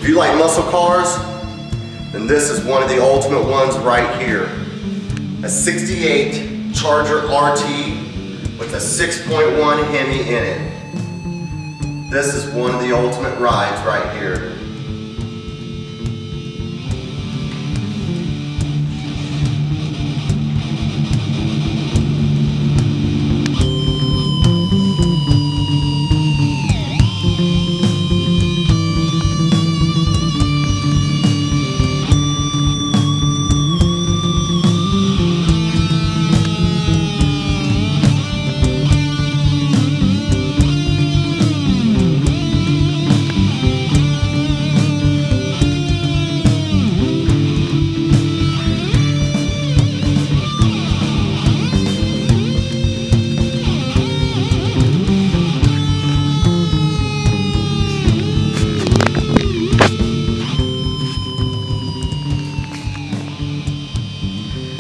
If you like muscle cars, then this is one of the ultimate ones right here. A 68 Charger RT with a 6.1 Hemi in it. This is one of the ultimate rides right here.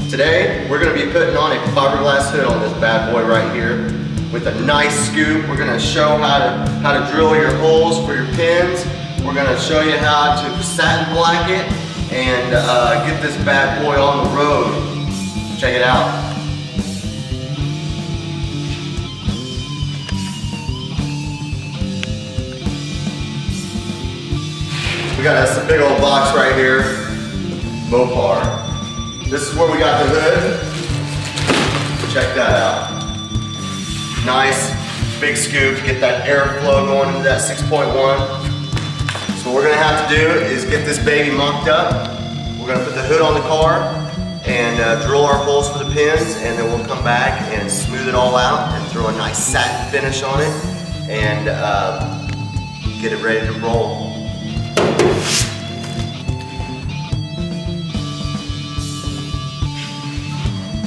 Today, we're going to be putting on a fiberglass hood on this bad boy right here with a nice scoop. We're going to show how to drill your holes for your pins. We're going to show you how to satin black it and get this bad boy on the road. Check it out. We got this big old box right here, Mopar. This is where we got the hood. Check that out. Nice, big scoop, get that airflow going into that 6.1. So what we're gonna have to do is get this baby mocked up. We're gonna put the hood on the car and drill our holes for the pins, and then we'll come back and smooth it all out and throw a nice satin finish on it and get it ready to roll.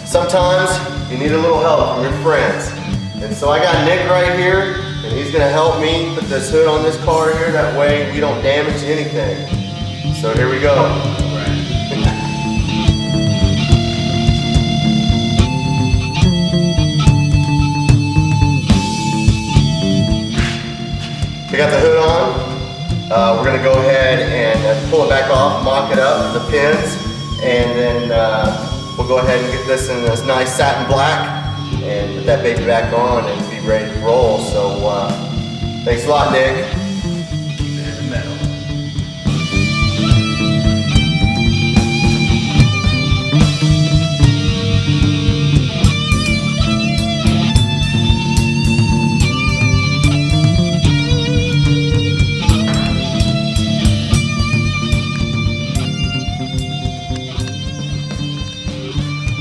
Sometimes you need a little help from your friends. And so I got Nick right here, and he's gonna help me put this hood on this car here, that way we don't damage anything. So here we go. We got the hood on. We're gonna go ahead and pull it back off, mock it up, the pins, and then we'll go ahead and get this in this nice satin black and put that baby back on and be ready to roll. So thanks a lot, Nick. Keep it in the middle.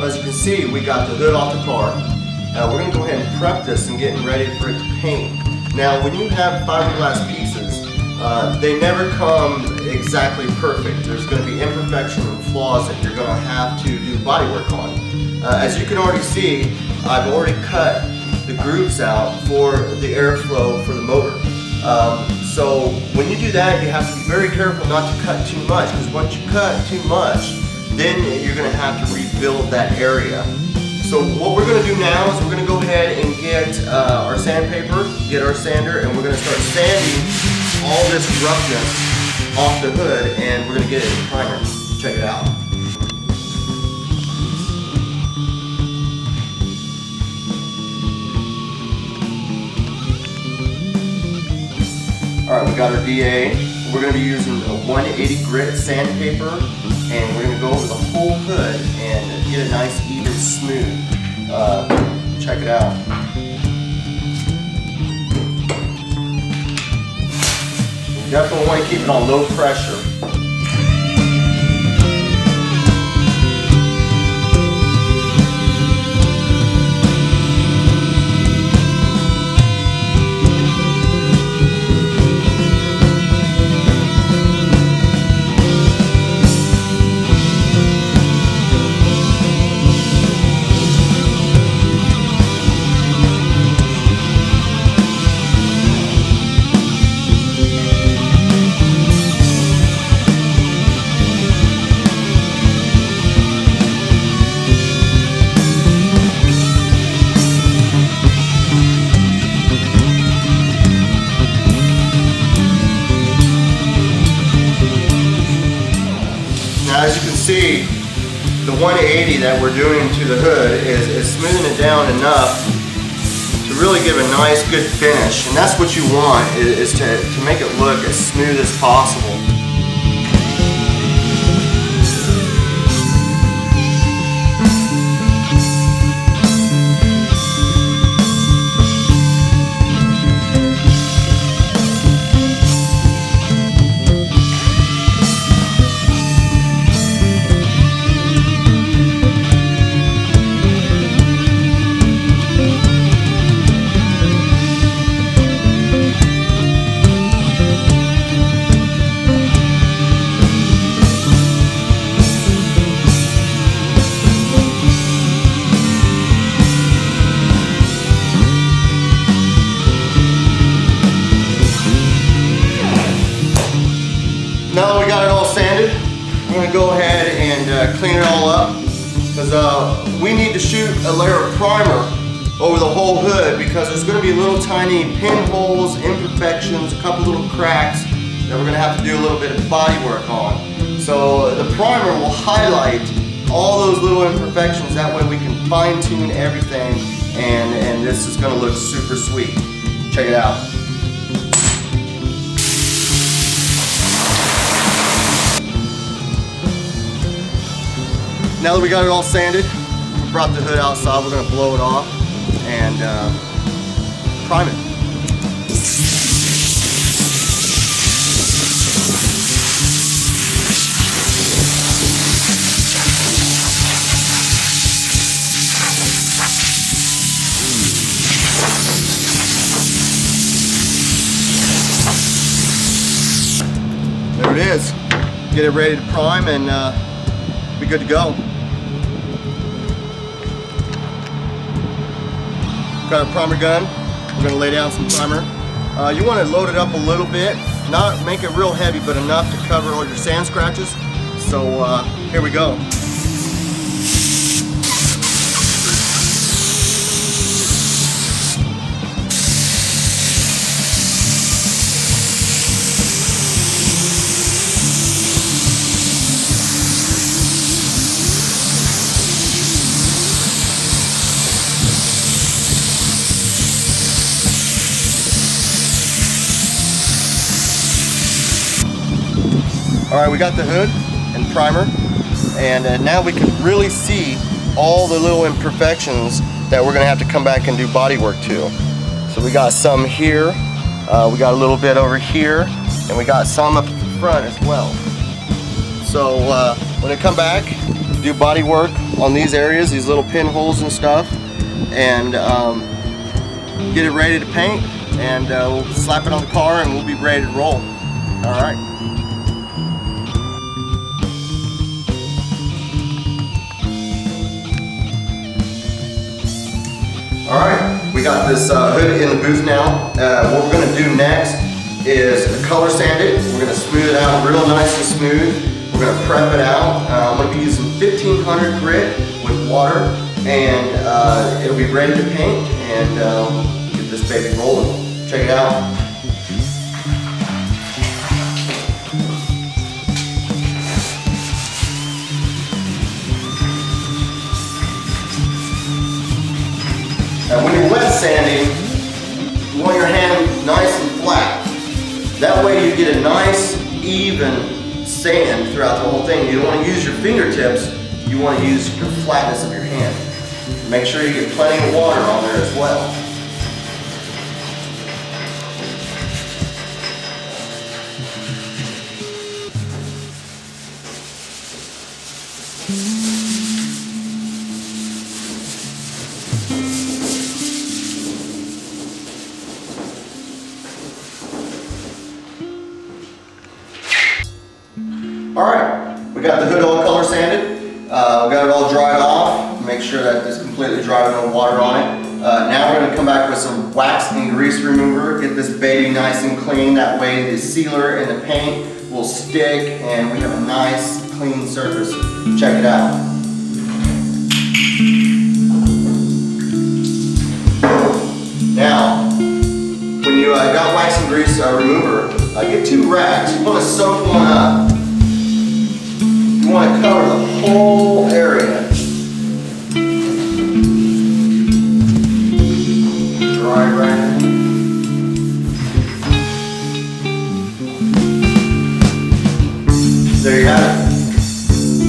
As you can see, we got the hood off the car. We're going to go ahead and prep this and getting ready for it to paint. Now, when you have fiberglass pieces, they never come exactly perfect. There's going to be imperfections and flaws that you're going to have to do bodywork on. As you can already see, I've already cut the grooves out for the airflow for the motor. So when you do that, you have to be very careful not to cut too much, because once you cut too much, then you're going to have to rebuild that area. So what we're going to do now is we're going to go ahead and get our sandpaper, get our sander, and we're going to start sanding all this roughness off the hood, and we're going to get it in primer. Check it out. Alright, we got our DA. We're going to be using a 180 grit sandpaper, and we're going to go over the whole hood and get it nice, even, smooth. Check it out. You definitely want to keep it on low pressure. as you can see, the 180 that we're doing to the hood is smoothing it down enough to really give a nice, good finish. And that's what you want, is to make it look as smooth as possible. Now that we got it all sanded, I'm going to go ahead and clean it all up, because we need to shoot a layer of primer over the whole hood, because there's going to be little tiny pinholes, imperfections, a couple little cracks that we're going to have to do a little bit of body work on. So the primer will highlight all those little imperfections, that way we can fine tune everything, and this is going to look super sweet. Check it out. Now that we got it all sanded, we brought the hood outside, we're going to blow it off and prime it. There it is. Get it ready to prime and be good to go. Got our primer gun. We're going to lay down some primer. You want to load it up a little bit, not make it real heavy, but enough to cover all your sand scratches. So here we go. Alright, we got the hood and primer, and now we can really see all the little imperfections that we're going to have to come back and do body work to. So we got some here, we got a little bit over here, and we got some up at the front as well. So when I come back, do body work on these areas, these little pinholes and stuff, and get it ready to paint, and we'll slap it on the car and we'll be ready to roll. Alright. Alright, we got this hood in the booth now. What we're going to do next is color sand it. We're going to smooth it out real nice and smooth. We're going to prep it out. I'm going to be using 1500 grit with water, and it'll be ready to paint and get this baby rolling. Check it out. Now when you're wet sanding, you want your hand nice and flat. That way you get a nice, even sand throughout the whole thing. You don't want to use your fingertips, you want to use the flatness of your hand. Make sure you get plenty of water on there as well. Alright, we got the hood all color sanded, we got it all dried off, make sure that it's completely dry with no water on it. Now we're going to come back with some wax and grease remover, get this baby nice and clean, that way the sealer and the paint will stick and we have a nice clean surface. Check it out. Now, when you got wax and grease remover, get 2 rags. You want to soak one up. You want to cover the whole area. Dry rag. There you have it.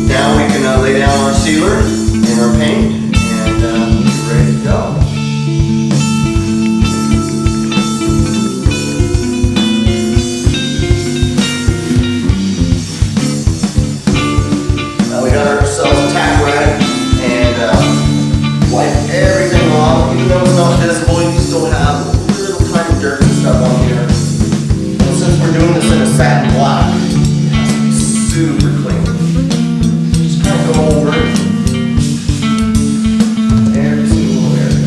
Now we can lay down our sealer and our paint and we're ready to go. We got ourselves a tack rag and wipe everything off. Even though it's not visible, you still have little tiny dirt and stuff on here. And since we're doing this in a satin black, it has to be super clean. Just kind of go over it. Every single area.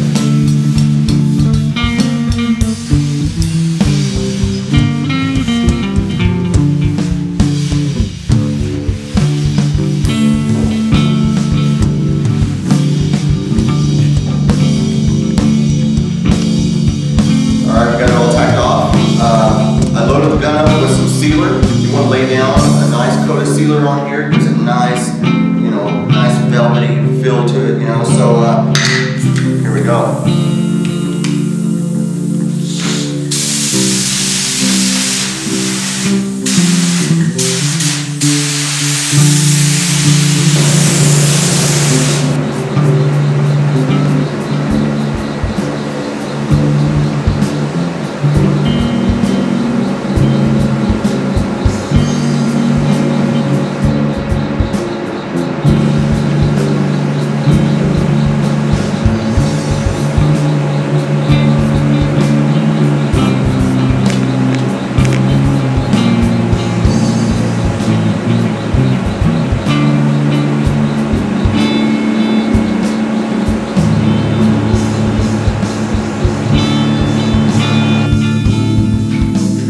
I loaded the gun up with some sealer. You want to lay down a nice coat of sealer on here. Gives it a nice, nice velvety feel to it, So here we go.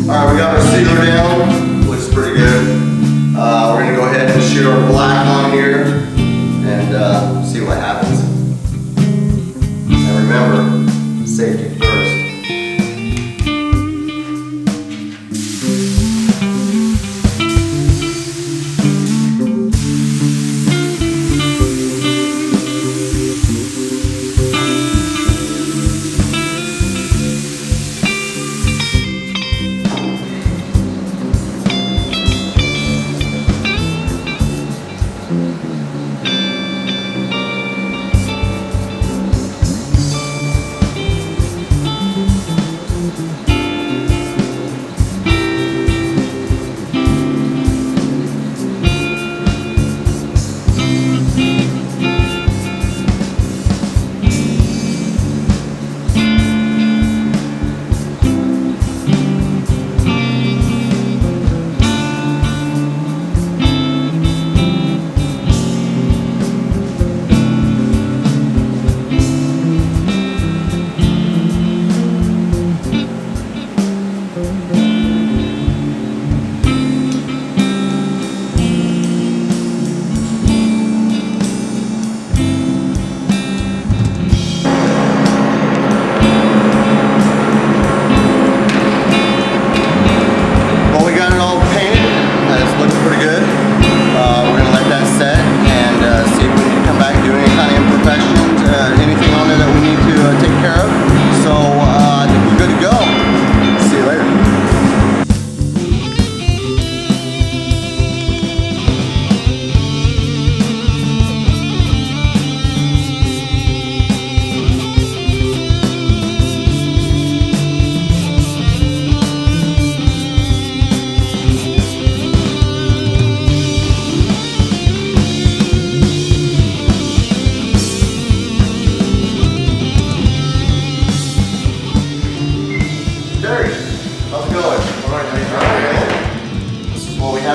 Alright, we got our sealer down, looks pretty good. We're going to go ahead and shoot our black on here and see what happens. And remember, safety first.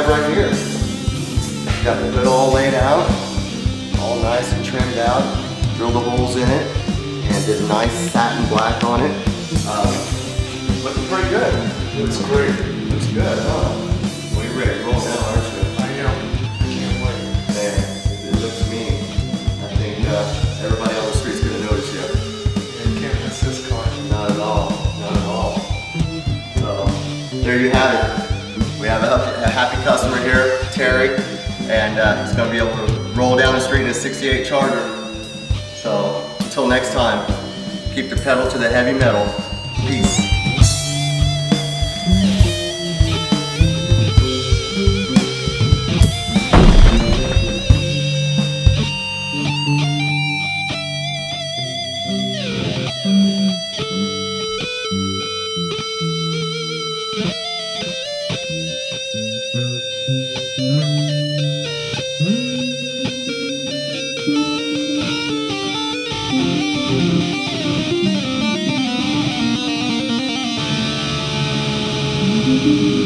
Right here. Got the hood all laid out, all nice and trimmed out, drilled the holes in it, and did a nice satin black on it. Looking pretty good. Looks great. Looks good, huh? Well, you're ready to roll now, aren't you? I am. Can't wait. Man, it looks mean. I think everybody on the street's going to notice you. You can't miss this car. Not at all. Not at all. So, there you have it. We have a happy customer here, Terry, and and he's going to be able to roll down the street in a 68 Charger. So until next time, keep the pedal to the heavy metal. Peace. Thank you.